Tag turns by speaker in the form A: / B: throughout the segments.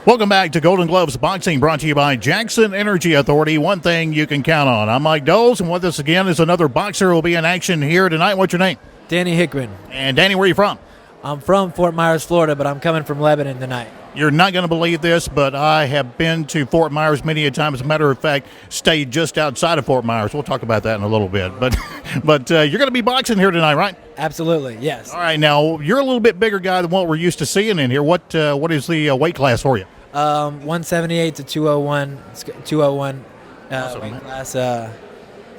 A: Welcome back to Golden Gloves Boxing, brought to you by Jackson Energy Authority. One thing you can count on. I'm Mike Doles, and with us again is another boxer who will be in action here tonight. What's your name?
B: Danny Hickman.
A: And Danny, where are you from?
B: I'm from Fort Myers, Florida, but I'm coming from Lebanon tonight.
A: You're not going to believe this, but I have been to Fort Myers many a time. As a matter of fact, stayed just outside of Fort Myers. We'll talk about that in a little bit. But you're going to be boxing here tonight, right?
B: Absolutely, yes.
A: All right, now, you're a little bit bigger guy than what we're used to seeing in here. What is the weight class for you?
B: 178 to 201. It's 201
A: Awesome,
B: weight
A: man.
B: class.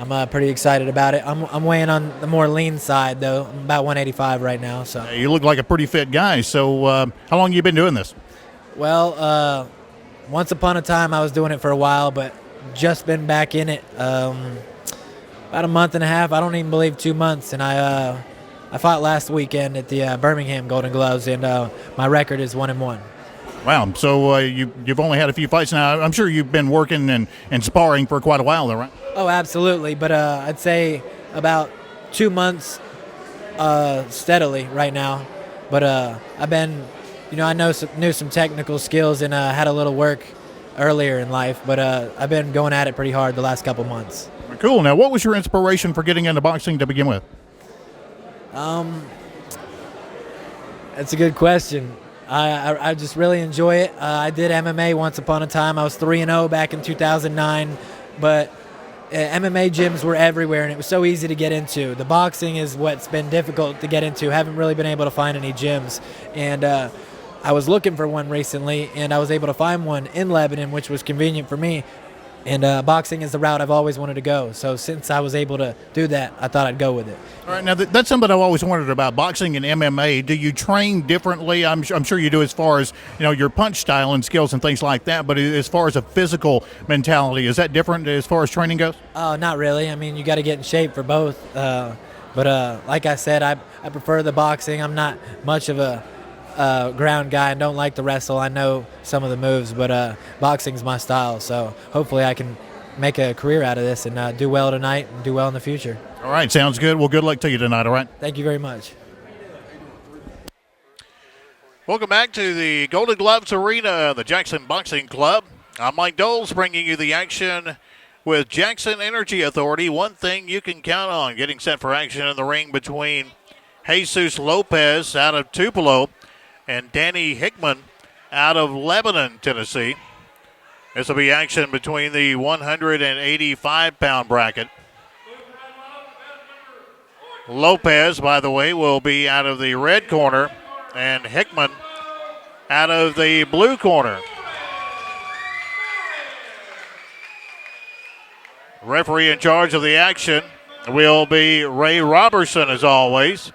B: I'm pretty excited about it. I'm weighing on the more lean side, though. I'm about 185 right now. So.
A: You look like a pretty fit guy. So how long have you been doing this?
B: Well, once upon a time I was doing it for a while, but just been back in it about a month and a half. I don't even believe 2 months, and I fought last weekend at the Birmingham Golden Gloves, and my record is 1-1.
A: Wow. So you've only had a few fights now. I'm sure you've been working and sparring for quite a while, though, right?
B: Oh, absolutely. But I'd say about 2 months steadily right now. But I've been, I knew some technical skills and had a little work earlier in life. But I've been going at it pretty hard the last couple months.
A: Cool. Now, what was your inspiration for getting into boxing to begin with?
B: That's a good question. I just really enjoy it. I did MMA once upon a time. I was 3-0 back in 2009, but MMA gyms were everywhere, and it was so easy to get into. The boxing is what's been difficult to get into. Haven't really been able to find any gyms, and I was looking for one recently, and I was able to find one in Lebanon, which was convenient for me. And boxing is the route I've always wanted to go. So since I was able to do that, I thought I'd go with it.
A: All right. Now, that's something I've always wondered about boxing and MMA. Do you train differently? I'm sure you do as far as, your punch style and skills and things like that. But as far as a physical mentality, is that different as far as training goes?
B: Oh, not really. I mean, you got to get in shape for both. But like I said, I prefer the boxing. I'm not much of a ground guy and don't like to wrestle. I know some of the moves, but boxing's my style. So hopefully I can make a career out of this and do well tonight and do well in the future.
A: All right, sounds good. Well, good luck to you tonight, all right?
B: Thank you very much.
A: Welcome back to the Golden Gloves Arena, the Jackson Boxing Club. I'm Mike Doles, bringing you the action with Jackson Energy Authority. One thing you can count on, getting set for action in the ring between Jesus Lopez out of Tupelo and Danny Hickman out of Lebanon, Tennessee. This will be action between the 185-pound bracket. Lopez, by the way, will be out of the red corner, and Hickman out of the blue corner. Referee in charge of the action will be Ray Robertson, as always.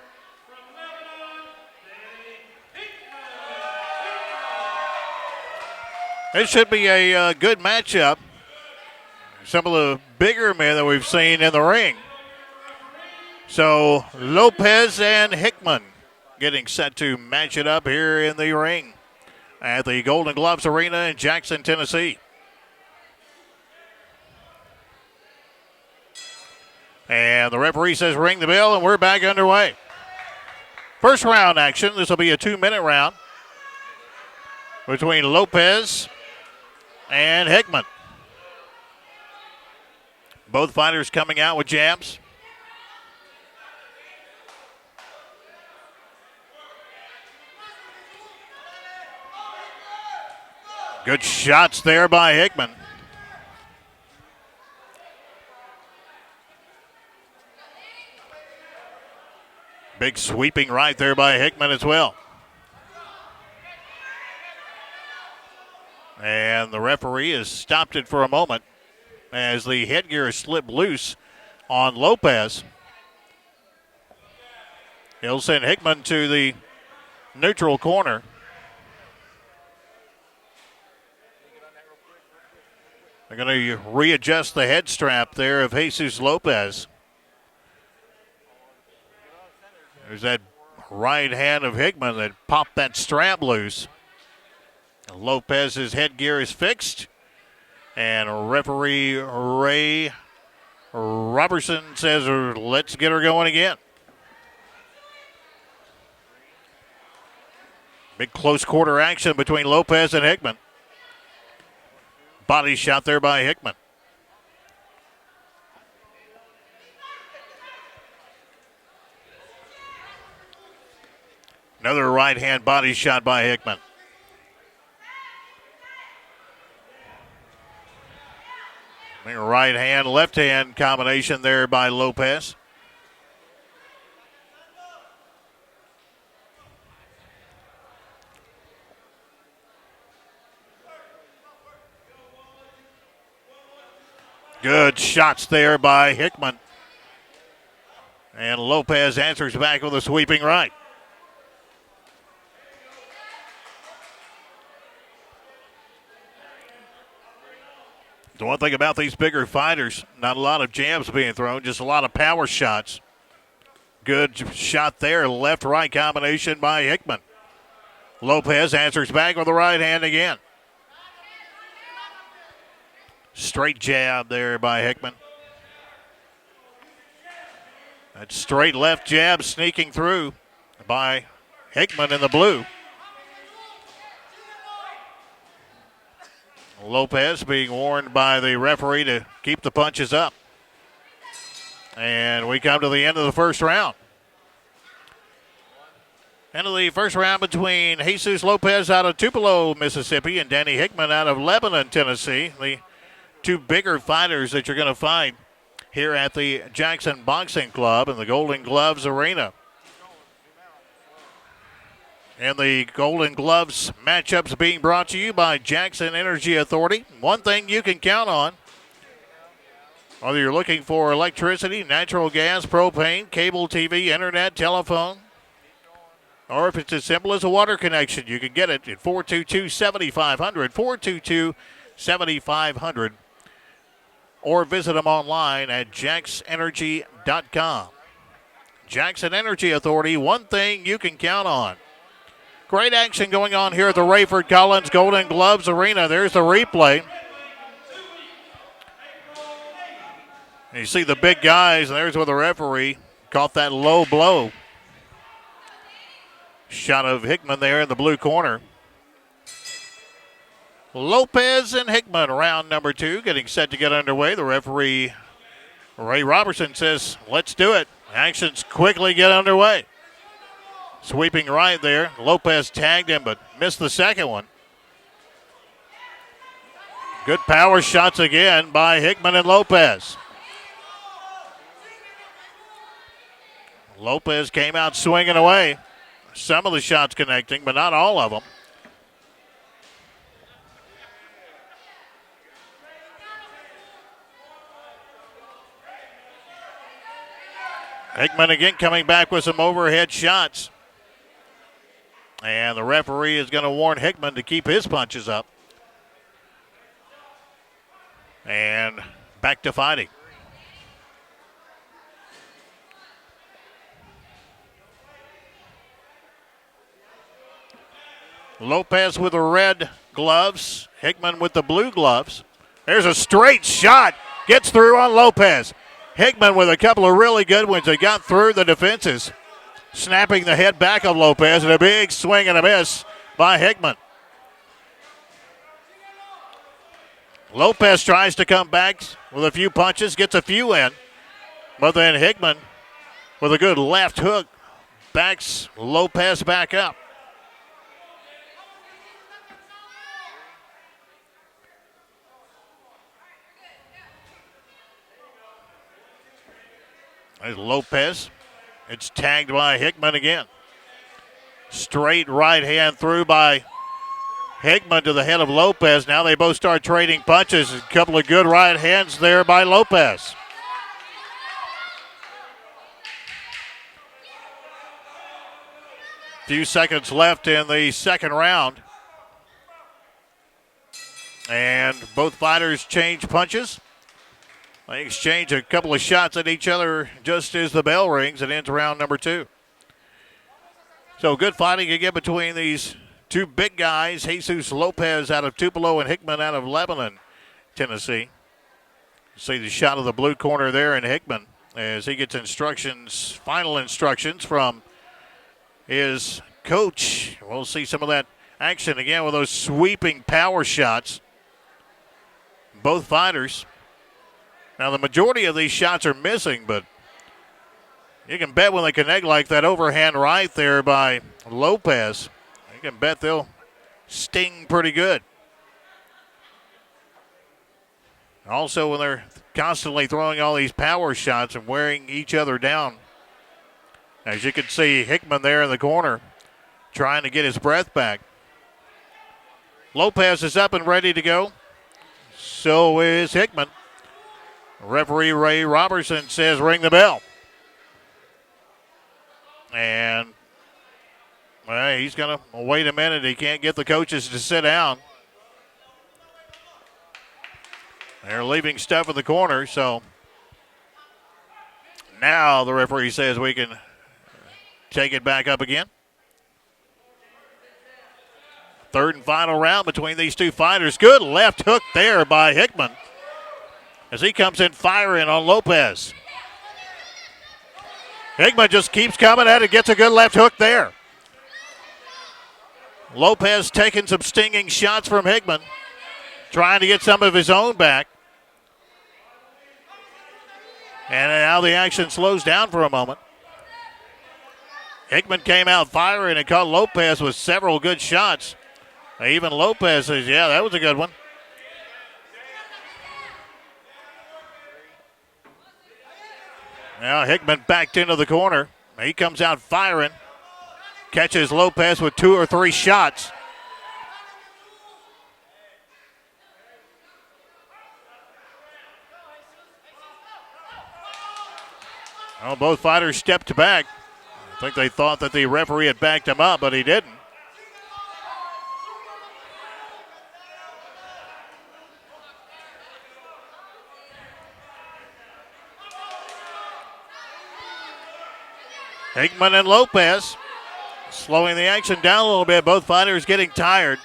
A: It should be a good matchup. Some of the bigger men that we've seen in the ring. So Lopez and Hickman getting set to match it up here in the ring at the Golden Gloves Arena in Jackson, Tennessee. And the referee says ring the bell, and we're back underway. First round action. This will be a 2-minute round between Lopez and Hickman. Both fighters coming out with jabs. Good shots there by Hickman. Big sweeping right there by Hickman as well. And the referee has stopped it for a moment as the headgear is slipped loose on Lopez. He'll send Hickman to the neutral corner. They're going to readjust the head strap there of Jesus Lopez. There's that right hand of Hickman that popped that strap loose. Lopez's headgear is fixed, and referee Ray Robertson says, let's get her going again. Big close quarter action between Lopez and Hickman. body shot there by Hickman. Another right-hand body shot by Hickman. Right hand, left hand combination there by Lopez. Good shots there by Hickman. And Lopez answers back with a sweeping right. The one thing about these bigger fighters, not a lot of jabs being thrown, just a lot of power shots. Good shot there, left-right combination by Hickman. Lopez answers back with the right hand again. Straight jab there by Hickman. That straight left jab sneaking through by Hickman in the blue. Lopez being warned by the referee to keep the punches up. And we come to the end of the first round. End of the first round between Jesus Lopez out of Tupelo, Mississippi, and Danny Hickman out of Lebanon, Tennessee. The two bigger fighters that you're going to find here at the Jackson Boxing Club in the Golden Gloves Arena. And the Golden Gloves matchups being brought to you by Jackson Energy Authority. One thing you can count on, whether you're looking for electricity, natural gas, propane, cable TV, internet, telephone, or if it's as simple as a water connection, you can get it at 422-7500, 422-7500, or visit them online at jaxenergy.com. Jackson Energy Authority, one thing you can count on. Great action going on here at the Rayford Collins Golden Gloves Arena. There's the replay. And you see the big guys, and there's where the referee caught that low blow. Shot of Hickman there in the blue corner. Lopez and Hickman, round number 2, getting set to get underway. The referee, Ray Robertson, says, let's do it. Actions quickly get underway. Sweeping right there. Lopez tagged him, but missed the second one. Good power shots again by Hickman and Lopez. Lopez came out swinging away. Some of the shots connecting, but not all of them. Hickman again coming back with some overhead shots. And the referee is going to warn Hickman to keep his punches up. And back to fighting. Lopez with the red gloves. Hickman with the blue gloves. There's a straight shot. Gets through on Lopez. Hickman with a couple of really good ones that got through the defenses. Snapping the head back of Lopez, and a big swing and a miss by Hickman. Lopez tries to come back with a few punches, gets a few in, but then Hickman with a good left hook backs Lopez back up. There's Lopez. It's tagged by Hickman again. Straight right hand through by Hickman to the head of Lopez. Now they both start trading punches. A couple of good right hands there by Lopez. Few seconds left in the second round. And both fighters change punches. They exchange a couple of shots at each other just as the bell rings and ends round number 2. So good fighting again between these two big guys, Jesus Lopez out of Tupelo and Hickman out of Lebanon, Tennessee. See the shot of the blue corner there in Hickman as he gets instructions, final instructions from his coach. We'll see some of that action again with those sweeping power shots. both fighters. Now, the majority of these shots are missing, but you can bet when they connect like that overhand right there by Lopez, you can bet they'll sting pretty good. Also, when they're constantly throwing all these power shots and wearing each other down. As you can see, Hickman there in the corner trying to get his breath back. Lopez is up and ready to go. So is Hickman. Referee Ray Robertson says ring the bell. And well, he's going to wait a minute. He can't get the coaches to sit down. They're leaving stuff in the corner, so now the referee says we can take it back up again. Third and final round between these two fighters. Good left hook there by Hickman as he comes in firing on Lopez. Hickman just keeps coming at it, gets a good left hook there. Lopez taking some stinging shots from Hickman, trying to get some of his own back. And now the action slows down for a moment. Hickman came out firing and caught Lopez with several good shots. Even Lopez says, yeah, that was a good one. Now Hickman backed into the corner. He comes out firing. Catches Lopez with 2 or 3 shots. Well, both fighters stepped back. I think they thought that the referee had backed him up, but he didn't. Hickman and Lopez slowing the action down a little bit. Both fighters getting tired.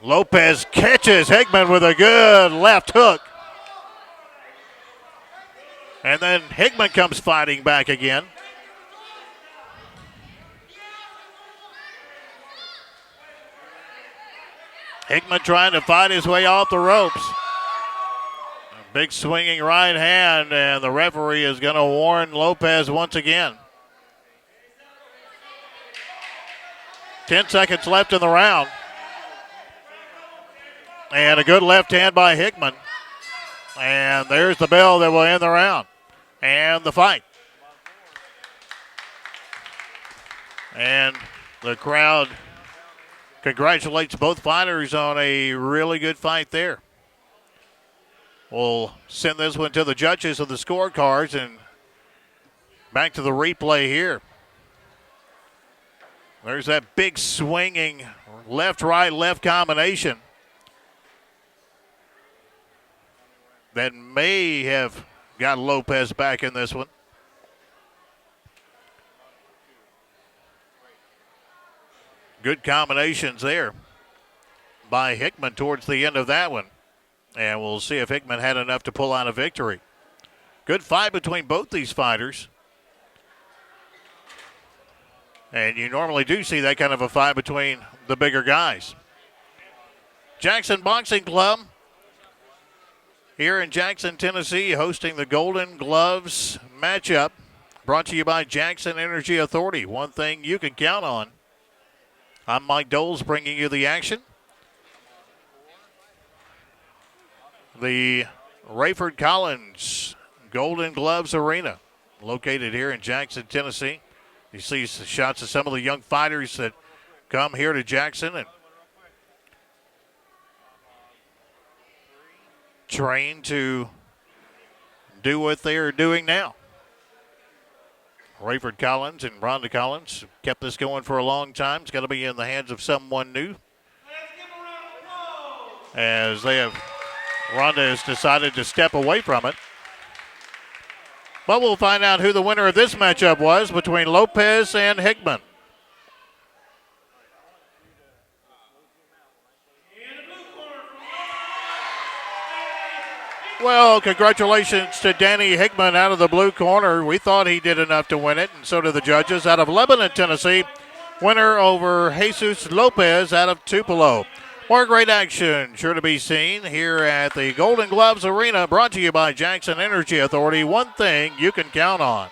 A: Lopez catches Hickman with a good left hook. And then Hickman comes fighting back again. Hickman trying to fight his way off the ropes. A big swinging right hand, and the referee is going to warn Lopez once again. 10 seconds left in the round. And a good left hand by Hickman. And there's the bell that will end the round. And the fight. And the crowd congratulates both fighters on a really good fight there. We'll send this one to the judges of the scorecards and back to the replay here. There's that big swinging left-right, left combination that may have got Lopez back in this one. Good combinations there by Hickman towards the end of that one. And we'll see if Hickman had enough to pull out a victory. Good fight between both these fighters. And you normally do see that kind of a fight between the bigger guys. Jackson Boxing Club here in Jackson, Tennessee, hosting the Golden Gloves matchup. Brought to you by Jackson Energy Authority. One thing you can count on. I'm Mike Doles bringing you the action. The Rayford Collins Golden Gloves Arena, located here in Jackson, Tennessee. You see shots of some of the young fighters that come here to Jackson and train to do what they are doing now. Rayford Collins and Rhonda Collins kept this going for a long time. It's got to be in the hands of someone new, as Rhonda has decided to step away from it. But we'll find out who the winner of this matchup was between Lopez and Hickman. Well, congratulations to Danny Hickman out of the blue corner. We thought he did enough to win it, and so did the judges. Out of Lebanon, Tennessee, winner over Jesus Lopez out of Tupelo. More great action sure to be seen here at the Golden Gloves Arena, brought to you by Jackson Energy Authority. One thing you can count on.